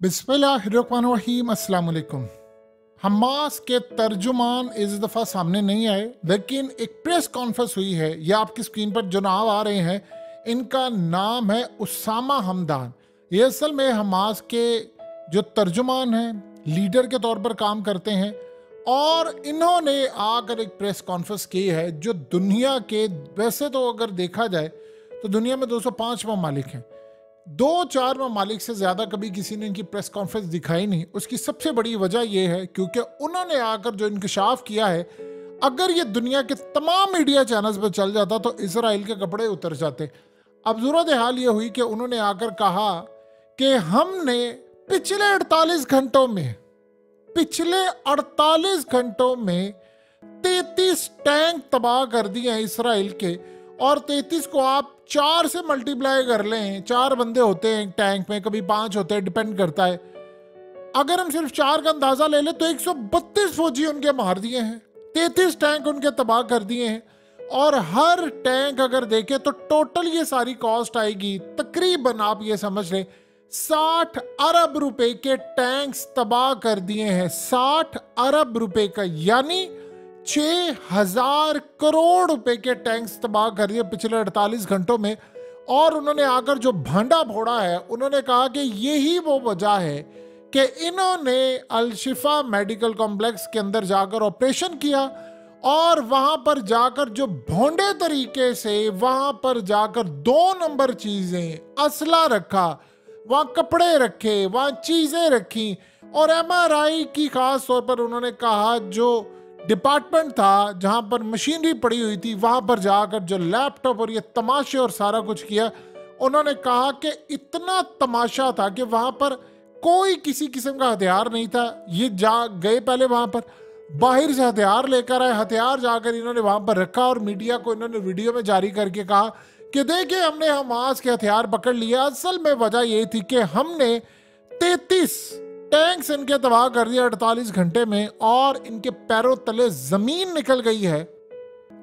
बिस्मिल्लाहिर्रहमानिर्रहीम अस्सलाम वालेकुम। हमास के तर्जुमान इस दफ़ा सामने नहीं आए, लेकिन एक प्रेस कॉन्फ्रेंस हुई है। ये आपकी स्क्रीन पर जो नाम आ रहे हैं, इनका नाम है उसामा हमदान। ये असल में हमास के जो तर्जुमान हैं, लीडर के तौर पर काम करते हैं, और इन्होंने आकर एक प्रेस कॉन्फ्रेंस की है जो दुनिया के, वैसे तो अगर देखा जाए तो दुनिया में 205 ममालिक हैं, 2-4 ममालिक से ज़्यादा कभी किसी ने इनकी प्रेस कॉन्फ्रेंस दिखाई नहीं। उसकी सबसे बड़ी वजह यह है क्योंकि उन्होंने आकर जो इंकशाफ किया है, अगर ये दुनिया के तमाम मीडिया चैनल्स पर चल जाता तो इसराइल के कपड़े उतर जाते। अब सूरत हाल ये हुई कि उन्होंने आकर कहा कि हमने पिछले 48 घंटों में 33 टैंक तबाह कर दिए हैं इसराइल के, और 33 को आप 4 से मल्टीप्लाई कर लें, 4 बंदे होते हैं एक टैंक में, कभी 5 होते हैं, डिपेंड करता है। अगर हम सिर्फ 4 का अंदाजा ले लें तो 132 फौजी उनके मार दिए हैं, 33 टैंक उनके तबाह कर दिए हैं। और हर टैंक अगर देखें तो टोटल ये सारी कॉस्ट आएगी तकरीबन, आप ये समझ लें, 60 अरब रुपए के टैंक्स तबाह कर दिए हैं। 60 अरब रुपए का, यानी 6000 करोड़ रुपए के टैंक्स तबाह कर दिए पिछले 48 घंटों में। और उन्होंने आकर जो भांडा फोड़ा है, उन्होंने कहा कि यही वो वजह है कि इन्होंने अल शिफा मेडिकल कॉम्प्लेक्स के अंदर जाकर ऑपरेशन किया, और वहां पर जाकर जो भोंडे तरीके से वहां पर जाकर 2 नंबर चीजें, असला रखा, वहां कपड़े रखे, वहां चीजें रखी, और MRI की खास तौर पर उन्होंने कहा जो डिपार्टमेंट था जहां पर मशीनरी पड़ी हुई थी, वहां पर जाकर जो लैपटॉप और ये तमाशे और सारा कुछ किया। उन्होंने कहा कि इतना तमाशा था कि वहां पर कोई किसी किस्म का हथियार नहीं था। ये जा गए पहले वहां पर, बाहर से हथियार लेकर आए, हथियार जाकर इन्होंने वहां पर रखा, और मीडिया को इन्होंने वीडियो में जारी करके कहा कि देखिए हमने हमास के हथियार पकड़ लिया। असल में वजह ये थी कि हमने 33 टैंक्स इनके तबाह कर दिया 48 घंटे में, और इनके पैरों तले जमीन निकल गई है।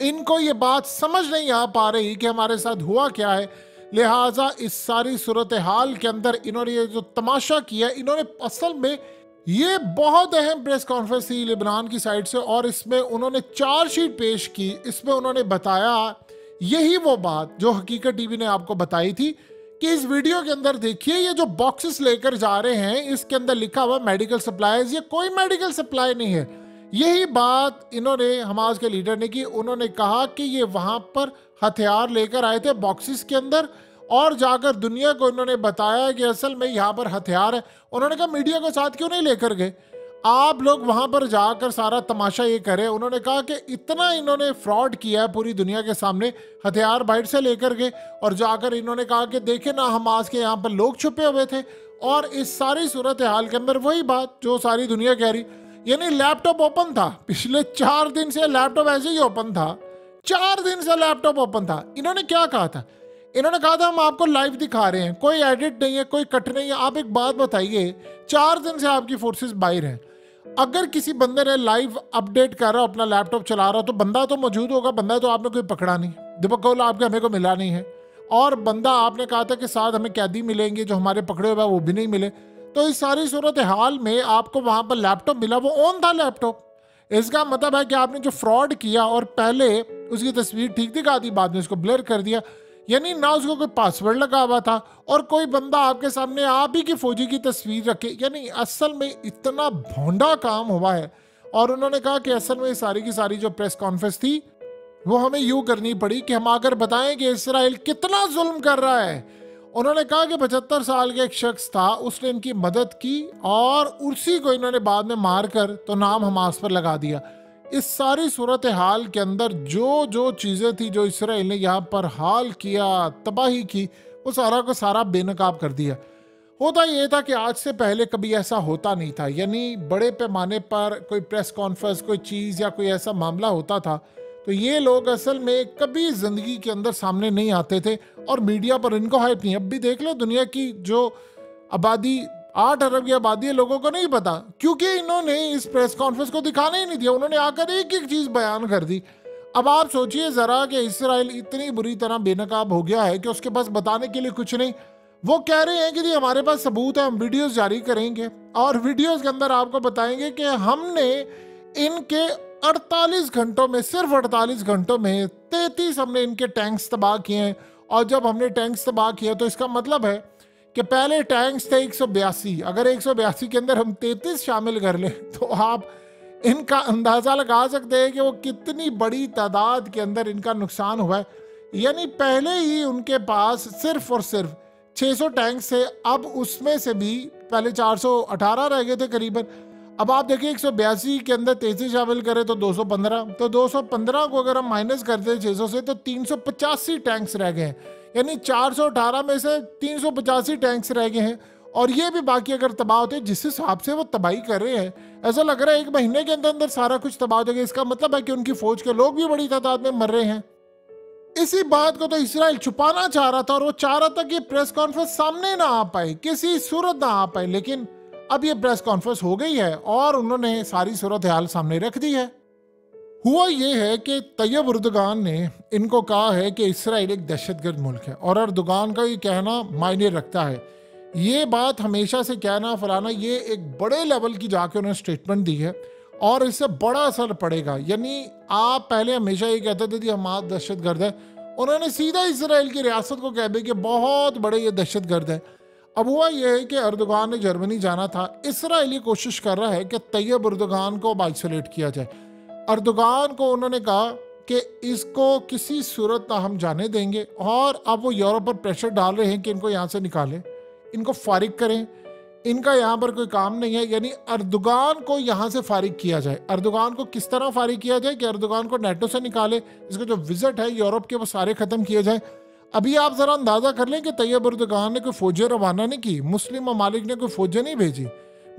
इनको ये बात समझ नहीं आ पा रही कि हमारे साथ हुआ क्या है। लिहाजा इस सारी सूरत हाल के अंदर इन्होंने ये जो तमाशा किया, इन्होंने असल में, ये बहुत अहम प्रेस कॉन्फ्रेंस थी लेबनान की साइड से, और इसमें उन्होंने चार्जशीट पेश की। इसमें उन्होंने बताया यही वो बात जो हकीकत टीवी ने आपको बताई थी कि इस वीडियो के अंदर देखिए, ये जो बॉक्सेस लेकर जा रहे हैं, इसके अंदर लिखा हुआ मेडिकल सप्लाईज। ये कोई मेडिकल सप्लाई नहीं है। यही बात इन्होंने हमास के लीडर ने की। उन्होंने कहा कि ये वहां पर हथियार लेकर आए थे बॉक्सेस के अंदर, और जाकर दुनिया को इन्होंने बताया कि असल में यहाँ पर हथियार है। उन्होंने कहा मीडिया को साथ क्यों नहीं लेकर गए, आप लोग वहां पर जाकर सारा तमाशा ये करें। उन्होंने कहा कि इतना इन्होंने फ्रॉड किया है पूरी दुनिया के सामने, हथियार बाहर से लेकर गए, और जाकर इन्होंने कहा कि देखे ना, हमास के यहाँ पर लोग छुपे हुए थे। और इस सारी सूरत हाल के अंदर वही बात जो सारी दुनिया कह रही, यानी लैपटॉप ओपन था पिछले 4 दिन से, लैपटॉप ऐसे ही ओपन था, 4 दिन से लैपटॉप ओपन था। इन्होंने क्या कहा था? इन्होंने कहा था हम आपको लाइव दिखा रहे हैं, कोई एडिट नहीं है, कोई कट नहीं है। आप एक बात बताइए, 4 दिन से आपकी फोर्सेस बाहर हैं, अगर किसी बंदे ने लाइव अपडेट कर रहा, अपना लैपटॉप चला रहा, तो बंदा तो मौजूद होगा, बंदा तो आपने कोई पकड़ा नहीं, दिपक आपके हमें को मिला नहीं है, और बंदा आपने कहा था कि साथ हमें कैदी मिलेंगे, जो हमारे पकड़े हुए वो भी नहीं मिले। तो इस सारी सूरत हाल में आपको वहां पर लैपटॉप मिला, वो ऑन था लैपटॉप। इसका मतलब है कि आपने जो फ्रॉड किया, और पहले उसकी तस्वीर ठीक दिखा दी, बाद में उसको ब्लर कर दिया, यानी ना उसको कोई पासवर्ड लगा हुआ था, और कोई बंदा आपके सामने आप ही की फौजी की तस्वीर रखे, यानी असल में इतना भोंडा काम हुआ है। और उन्होंने कहा कि असल में सारी की सारी जो प्रेस कॉन्फ्रेंस थी वो हमें यूं करनी पड़ी कि हम आकर बताएं कि इसराइल कितना जुल्म कर रहा है। उन्होंने कहा कि 75 साल के एक शख्स था, उसने इनकी मदद की, और उसी को इन्होंने बाद में मार कर तो नाम हमास पर लगा दिया। इस सारी सूरत हाल के अंदर जो जो चीज़ें थी जो इसराइल ने यहाँ पर हाल किया, तबाही की, वो सारा को सारा बेनकाब कर दिया। होता ये था कि आज से पहले कभी ऐसा होता नहीं था, यानी बड़े पैमाने पर कोई प्रेस कॉन्फ्रेंस, कोई चीज़ या कोई ऐसा मामला होता था तो ये लोग असल में कभी ज़िंदगी के अंदर सामने नहीं आते थे, और मीडिया पर इनको हाइप नहीं। अब भी देख लो, दुनिया की जो आबादी 8 अरब की आबादी है, लोगों को नहीं पता, क्योंकि इन्होंने इस प्रेस कॉन्फ्रेंस को दिखाने ही नहीं दिया। उन्होंने आकर एक एक चीज बयान कर दी। अब आप सोचिए जरा कि इसराइल इतनी बुरी तरह बेनकाब हो गया है कि उसके पास बताने के लिए कुछ नहीं। वो कह रहे हैं कि जी हमारे पास सबूत है, हम वीडियोस जारी करेंगे और वीडियोस के अंदर आपको बताएंगे कि हमने इनके 48 घंटों में, सिर्फ 48 घंटों में 33 हमने इनके टैंक्स तबाह किए हैं। और जब हमने टैंक्स तबाह किए तो इसका मतलब है कि पहले टैंक्स थे 182, अगर 182 के अंदर हम 33 शामिल कर लें तो आप इनका अंदाज़ा लगा सकते हैं कि वो कितनी बड़ी तादाद के अंदर इनका नुकसान हुआ है। यानी पहले ही उनके पास सिर्फ और सिर्फ 600 टैंक से, अब उसमें से भी पहले 418 रह गए थे करीबन। अब आप देखिए 182 के अंदर 33 शामिल करें तो 215, तो 215 को अगर हम माइनस करते हैं 600 से तो 385 टैंक्स रह गए हैं। यानी 418 में से 385 टैंक्स रह गए हैं। और ये भी बाकी अगर तबाह होते हैं जिस हिसाब से वो तबाही कर रहे हैं, ऐसा लग रहा है 1 महीने के अंदर अंदर सारा कुछ तबाह हो जाएगा। इसका मतलब है कि उनकी फौज के लोग भी बड़ी तादाद में मर रहे हैं। इसी बात को तो इसराइल छुपाना चाह रहा था और वो चाह रहा था कि प्रेस कॉन्फ्रेंस सामने ना आ पाए, किसी सूरत ना आ पाए। लेकिन अब ये प्रेस कॉन्फ्रेंस हो गई है और उन्होंने सारी सूरत हाल सामने रख दी है। हुआ ये है कि तैयब अर्दोगान ने इनको कहा है कि इसराइल एक दहशतगर्द मुल्क है और अर्दोगान का ये कहना मायने रखता है। ये बात हमेशा से कहना फलाना, ये एक बड़े लेवल की जाके उन्होंने स्टेटमेंट दी है और इससे बड़ा असर पड़ेगा। यानी आप पहले हमेशा ये कहते थे कि हमारा दहशतगर्द है, उन्होंने सीधा इसराइल की रियासत को कह दिया कि बहुत बड़े ये दहशतगर्द है। अब हुआ यह है कि अर्दोगान ने जर्मनी जाना था। इसराइल ये कोशिश कर रहा है कि तैयब अर्दोगान को आइसोलेट किया जाए। अर्दोगान को उन्होंने कहा कि इसको किसी सूरत ना हम जाने देंगे और अब वो यूरोप पर प्रेशर डाल रहे हैं कि इनको यहाँ से निकालें, इनको फारिग करें, इनका यहाँ पर कोई काम नहीं है। यानी अर्दोगान को यहाँ से फारिग किया जाए। अर्दोगान को किस तरह फारिग किया जाए कि अर्दोगान को नेटो से निकाले, इसका जो विजिट है यूरोप के वो सारे खत्म किए जाए। अभी आप जरा अंदाजा कर लें कि तैयब अर्दोगान ने कोई फौजें रवाना नहीं की, मुस्लिम ममालिक ने कोई फौजें नहीं भेजी,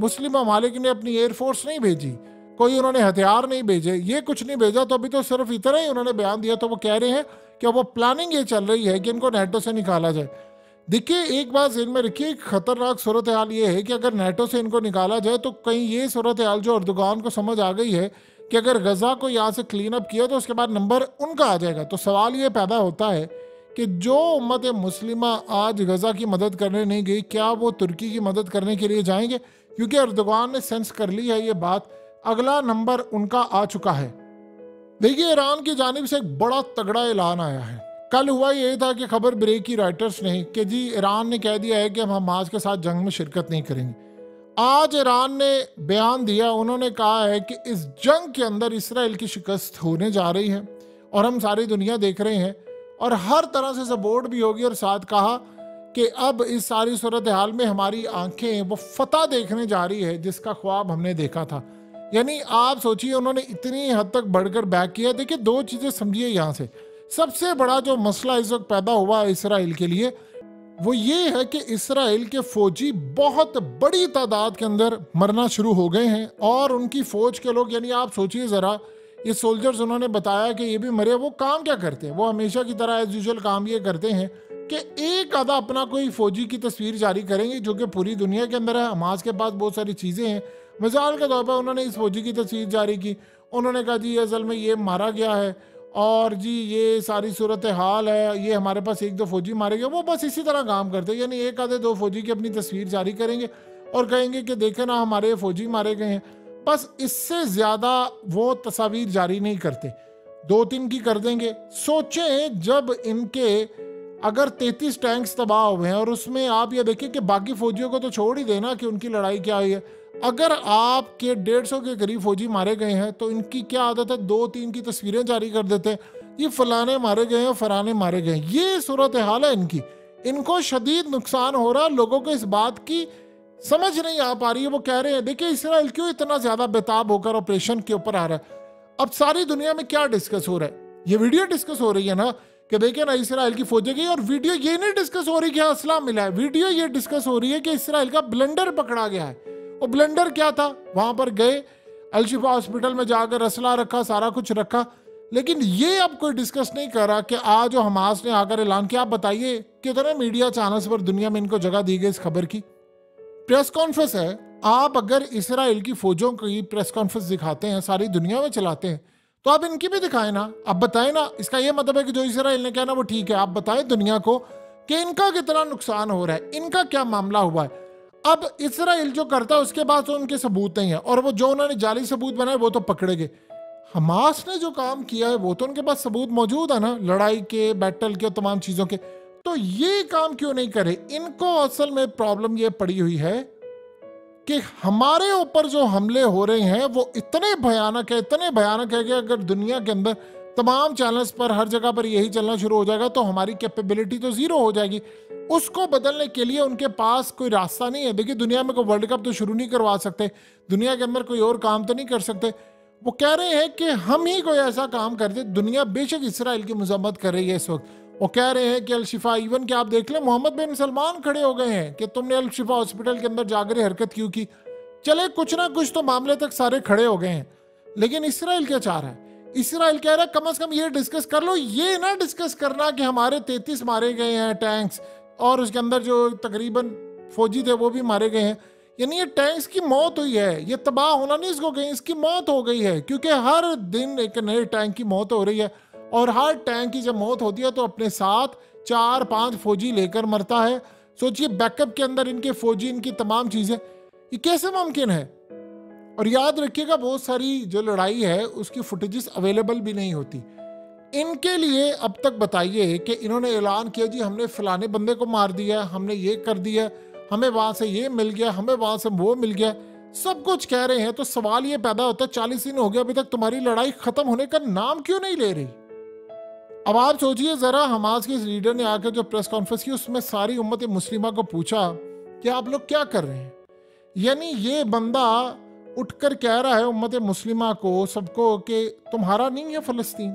मुस्लिम ममालिक ने अपनी एयरफोर्स नहीं भेजी, कोई उन्होंने हथियार नहीं भेजे, ये कुछ नहीं भेजा। तो अभी तो सिर्फ इतना ही उन्होंने बयान दिया। तो वो कह रहे हैं कि वो प्लानिंग ये चल रही है कि इनको नेटो से निकाला जाए। देखिए एक बात ज़हन में रखिए, खतरनाक सूरत हाल ये है कि अगर नेटो से इनको निकाला जाए तो कहीं ये सूरत हाल जो अर्दोगान को समझ आ गई है कि अगर गज़ा को यहाँ से क्लीन अप किया तो उसके बाद नंबर उनका आ जाएगा। तो सवाल ये पैदा होता है कि जो उम्मत मुस्लिमा आज गज़ा की मदद करने नहीं गई, क्या वो तुर्की की मदद करने के लिए जाएंगे? क्योंकि अर्दोगान ने सेंस कर ली है ये बात, अगला नंबर उनका आ चुका है। देखिए ईरान की जानिब से एक बड़ा तगड़ा ऐलान आया है। कल हुआ ये था कि खबर ब्रेक की राइटर्स ने कि जी ईरान ने कह दिया है कि हम हमास के साथ जंग में शिरकत नहीं करेंगे। आज ईरान ने बयान दिया, उन्होंने कहा है कि इस जंग के अंदर इसराइल की शिकस्त होने जा रही है और हम सारी दुनिया देख रहे हैं और हर तरह से सपोर्ट भी होगी। और साथ कहा कि अब इस सारी सूरत हाल में हमारी आंखें वो फतह देखने जा रही है जिसका ख्वाब हमने देखा था। यानी आप सोचिए उन्होंने इतनी हद तक बढ़कर बैक किया। देखिए दो चीज़ें समझिए यहाँ से। सबसे बड़ा जो मसला इस वक्त पैदा हुआ है इसराइल के लिए वो ये है कि इसराइल के फौजी बहुत बड़ी तादाद के अंदर मरना शुरू हो गए हैं और उनकी फौज के लोग, यानी आप सोचिए ज़रा, ये सोल्जर्स उन्होंने बताया कि ये भी मरे। वो काम क्या करते हैं? वो हमेशा की तरह एज यूजुअल काम ये करते हैं कि एक आधा अपना कोई फौजी की तस्वीर जारी करेंगे जो कि पूरी दुनिया के अंदर है। हमास के पास बहुत सारी चीज़ें हैं। मिसाल के तौर पर उन्होंने इस फौजी की तस्वीर जारी की, उन्होंने कहा जी असल में ये मारा गया है और जी ये सारी सूरत हाल है, ये हमारे पास 1-2 फौजी मारे गए। वो बस इसी तरह काम करते हैं, यानी एक आधे 2 फौजी की अपनी तस्वीर जारी करेंगे और कहेंगे कि देखें ना हमारे फौजी मारे गए हैं। बस इससे ज़्यादा वो तस्वीर जारी नहीं करते, 2-3 की कर देंगे। सोचें जब इनके अगर 33 टैंक्स तबाह हुए हैं और उसमें आप ये देखिए कि बाकी फौजियों को तो छोड़ ही देना कि उनकी लड़ाई क्या हुई है। अगर आपके 150 के करीब फौजी मारे गए हैं तो इनकी क्या आदत है, 2-3 की तस्वीरें जारी कर देते हैं, ये फलाने मारे गए हैं, फलाने मारे गए हैं। ये सूरत हाल है इनकी। इनको शदीद नुकसान हो रहा है, लोगों को इस बात की समझ नहीं आ पा रही है। वो कह रहे हैं देखिए इसराइल क्यों इतना ज्यादा बेताब होकर ऑपरेशन के ऊपर आ रहा है। अब सारी दुनिया में क्या डिस्कस हो रहा है? ये वीडियो डिस्कस हो रही है ना कि देखिए ना इसराइल की फौजें गई, और वीडियो ये नहीं डिस्कस हो रही कि असला मिला है, वीडियो ये डिस्कस हो रही है कि इसराइल का ब्लंडर पकड़ा गया है। वो ब्लंडर क्या था? वहां पर गए, अल-शिफा हॉस्पिटल में जाकर असला रखा, सारा कुछ रखा, लेकिन ये अब कोई डिस्कस नहीं कर रहा कि आज जो हमास ने आकर ऐलान किया। आप बताइए कितने मीडिया चैनल्स पर दुनिया में इनको जगह दी गई इस खबर की। प्रेस कॉन्फ्रेंस है, आप अगर इसराइल की फौजों की प्रेस कॉन्फ्रेंस दिखाते हैं, सारी दुनिया में चलाते हैं, तो आप इनकी भी दिखाएं ना। आप बताएं ना, इसका ये मतलब है कि जो इसराइल ने कहा ना वो ठीक है। आप बताएं दुनिया को कि इनका कितना नुकसान हो रहा है, इनका क्या मामला हुआ है। अब इसराइल जो करता है उसके पास तो उनके सबूत नहीं है, और वो जो उन्होंने जाली सबूत बनाए वो तो पकड़े गए। हमास ने जो काम किया है वो तो उनके पास सबूत मौजूद है ना, लड़ाई के, बैटल के, तमाम चीजों के। तो ये काम क्यों नहीं करे? इनको असल में प्रॉब्लम ये पड़ी हुई है कि हमारे ऊपर जो हमले हो रहे हैं वो इतने भयानक है, इतने भयानक है कि अगर दुनिया के अंदर तमाम चैनल्स पर हर जगह पर यही चलना शुरू हो जाएगा तो हमारी कैपेबिलिटी तो जीरो हो जाएगी। उसको बदलने के लिए उनके पास कोई रास्ता नहीं है। देखिए, दुनिया में कोई वर्ल्ड कप तो शुरू नहीं करवा सकते, दुनिया के अंदर कोई और काम तो नहीं कर सकते। वो कह रहे हैं कि हम ही कोई ऐसा काम कर दे। दुनिया बेशक इसराइल की मजम्मत कर रही है इस वक्त, वो कह रहे हैं कि अल शिफा, इवन कि आप देख लें मोहम्मद बिन सलमान खड़े हो गए हैं कि तुमने अल शिफा हॉस्पिटल के अंदर जाकर हरकत क्यों की। चले कुछ ना कुछ तो मामले तक सारे खड़े हो गए हैं, लेकिन इसराइल क्या चाह रहा है? इसराइल कह रहा है कम से कम ये डिस्कस कर लो, ये ना डिस्कस करना कि हमारे 33 मारे गए हैं टैंक्स, और उसके अंदर जो तकरीबन फौजी थे वो भी मारे गए हैं। यानी ये टैंक्स की मौत हुई है, ये तबाह होना नहीं इसको गई, इसकी मौत हो गई है, क्योंकि हर दिन एक नए टैंक की मौत हो रही है। और हर टैंक की जब मौत होती है तो अपने साथ 4-5 फौजी लेकर मरता है। सोचिए, बैकअप के अंदर इनके फौजी, इनकी तमाम चीजें, ये कैसे मुमकिन है? और याद रखिएगा, बहुत सारी जो लड़ाई है उसकी फुटेजेस अवेलेबल भी नहीं होती इनके लिए। अब तक बताइए कि इन्होंने ऐलान किया जी हमने फलाने बंदे को मार दिया, हमने ये कर दिया, हमें वहां से ये मिल गया, हमें वहां से वो मिल गया, सब कुछ कह रहे हैं। तो सवाल ये पैदा होता है 40 दिन हो गए अभी तक तुम्हारी लड़ाई खत्म होने का नाम क्यों नहीं ले रही? अब आप सोचिए जरा, हमास के इस लीडर ने आकर जो प्रेस कॉन्फ्रेंस की उसमें सारी उम्मत मुस्लिमा को पूछा कि आप लोग क्या कर रहे हैं। यानी ये बंदा उठकर कह रहा है उम्मत मुस्लिमा को, सबको, कि तुम्हारा नहीं है फलस्तीन,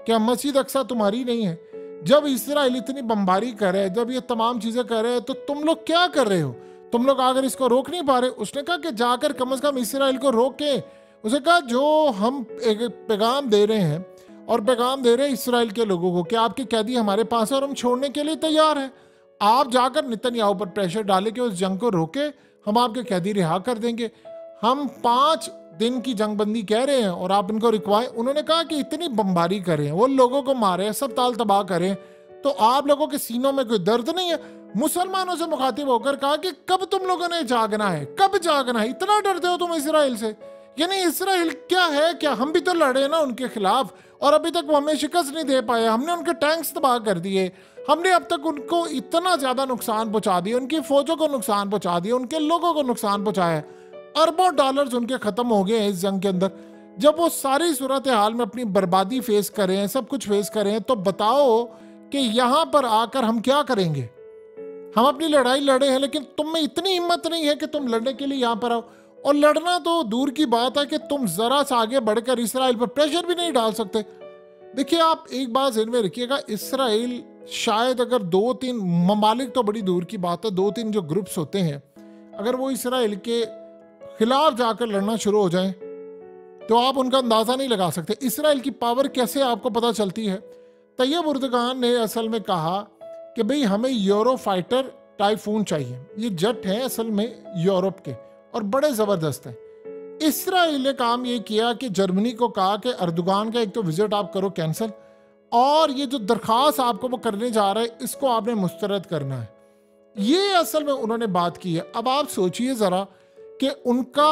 क्या मस्जिद अक्सा तुम्हारी नहीं है? जब इसराइल इतनी बमबारी कर रहे हैं, जब ये तमाम चीजें कर रहे हैं, तो तुम लोग क्या कर रहे हो? तुम लोग अगर इसको रोक नहीं पा रहे, उसने कहा कि जाकर कम से कम इसराइल को रोके। उसने कहा जो हम एक पैगाम दे रहे हैं, और पैगाम दे रहे हैं इसराइल के लोगों को कि आपके कैदी हमारे पास है और हम छोड़ने के लिए तैयार हैं। आप जाकर नेतन्याहू पर प्रेशर डालें कि उस जंग को रोके, हम आपके कैदी रिहा कर देंगे। हम 5 दिन की जंगबंदी कह रहे हैं और आप इनको रिक्वायर। उन्होंने कहा कि इतनी बमबारी करें, वो लोगों को मारे, सब ताल तबाह करें, तो आप लोगों के सीनों में कोई दर्द नहीं है? मुसलमानों से मुखातिब होकर कहा कि कब तुम लोगों ने जागना है, कब जागना है? इतना डरते हो तुम इसराइल से? यानी इसराइल क्या है? क्या हम भी तो लड़े ना उनके खिलाफ, और अभी तक वो हमें शिकस्त नहीं दे पाए। हमने उनके टैंक्स तबाह कर दिए, हमने अब तक उनको इतना ज्यादा नुकसान पहुंचा दिया, उनकी फौजों को नुकसान पहुंचा दिया, उनके लोगों को नुकसान पहुंचाया। अरबों डॉलर्स उनके खत्म हो गए हैं इस जंग के अंदर। जब वो सारी सूरत हाल में अपनी बर्बादी फेस कर रहे हैं, सब कुछ फेस कर रहे हैं, तो बताओ कि यहां पर आकर हम क्या करेंगे? हम अपनी लड़ाई लड़े हैं, लेकिन तुम में इतनी हिम्मत नहीं है कि तुम लड़ने के लिए यहां पर आओ। और लड़ना तो दूर की बात है कि तुम जरा सा आगे बढ़कर इसराइल पर प्रेशर भी नहीं डाल सकते। देखिए, आप एक बात ध्यान में रखिएगा, इसराइल शायद अगर 2-3 ममालिक, तो बड़ी दूर की बात है, 2-3 जो ग्रुप्स होते हैं, अगर वो इसराइल के खिलाफ जाकर लड़ना शुरू हो जाएं, तो आप उनका अंदाजा नहीं लगा सकते इसराइल की पावर कैसे आपको पता चलती है। तैयब उर्दगान ने असल में कहा कि भाई हमें यूरो फाइटर टाइफून चाहिए। ये जेट हैं असल में यूरोप के, और बड़े जबरदस्त हैं। इसराइल ने काम ये किया कि जर्मनी को कहा कि अर्दोगान का एक तो विजिट आप करो कैंसिल, और ये जो दरखास्त आपको वो करने जा रहा है इसको आपने मुस्तरद करना है। ये असल में उन्होंने बात की है। अब आप सोचिए जरा कि उनका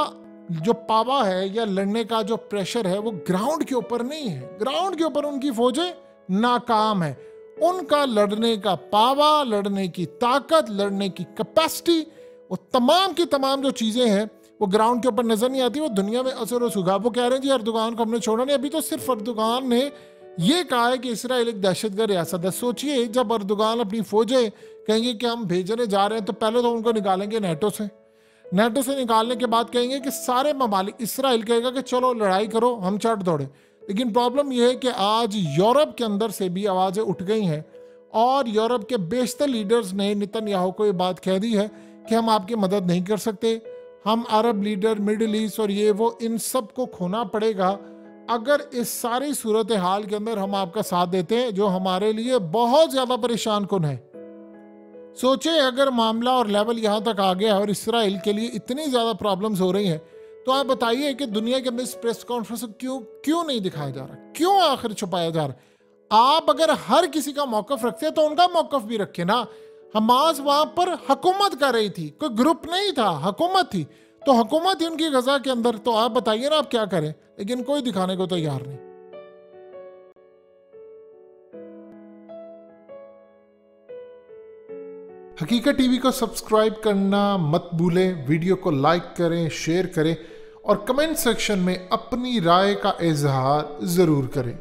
जो पावा है या लड़ने का जो प्रेशर है वो ग्राउंड के ऊपर नहीं है, ग्राउंड के ऊपर उनकी फौजें नाकाम है। उनका लड़ने का पावा, लड़ने की ताकत, लड़ने की कैपेसिटी, वो तमाम की तमाम जो चीजें हैं वो ग्राउंड के ऊपर नजर नहीं आती, वो दुनिया में असर और सुगा। वो कह रहे हैं जी अर्दोगान को हमने छोड़ा नहीं। अभी तो सिर्फ अर्दोगान ने ये कहा है कि इसराइल एक दहशतगर्द रियासत है। सोचिए, जब अर्दोगान अपनी फौजें कहेंगे कि हम भेजने जा रहे हैं, तो पहले तो उनको निकालेंगे नेटो से। नेटो से निकालने के बाद कहेंगे कि सारे ममालिक, इसराइल कहेगा कि चलो लड़ाई करो, हम चढ़ दौड़े। लेकिन प्रॉब्लम यह है कि आज यूरोप के अंदर से भी आवाज़ें उठ गई हैं, और यूरोप के बेशतर लीडर्स ने नेतन्याहू को ये बात कह दी है कि हम आपकी मदद नहीं कर सकते। हम अरब लीडर, मिडिल ईस्ट और ये वो, इन सब को खोना पड़ेगा अगर इस सारी सूरत हाल के अंदर हम आपका साथ देते हैं, जो हमारे लिए बहुत ज़्यादा परेशान कुन है। सोचे अगर मामला और लेवल यहाँ तक आ गया और इसराइल के लिए इतनी ज़्यादा प्रॉब्लम्स हो रही हैं, तो आप बताइए कि दुनिया के अंदर इस प्रेस कॉन्फ्रेंस को क्यों नहीं दिखाया जा रहा, क्यों आखिर छुपाया जा रहा? आप अगर हर किसी का मौकफ रखते हैं तो उनका मौकफ भी रखे ना। हमास वहां पर हुकूमत कर रही थी, कोई ग्रुप नहीं था, हुकूमत थी। तो हुकूमत थी उनकी गजा के अंदर, तो आप बताइए ना आप क्या करें, लेकिन कोई दिखाने को तैयार नहीं। हकीकत टीवी को सब्सक्राइब करना मत भूलें, वीडियो को लाइक करें, शेयर करें और कमेंट सेक्शन में अपनी राय का इजहार ज़रूर करें।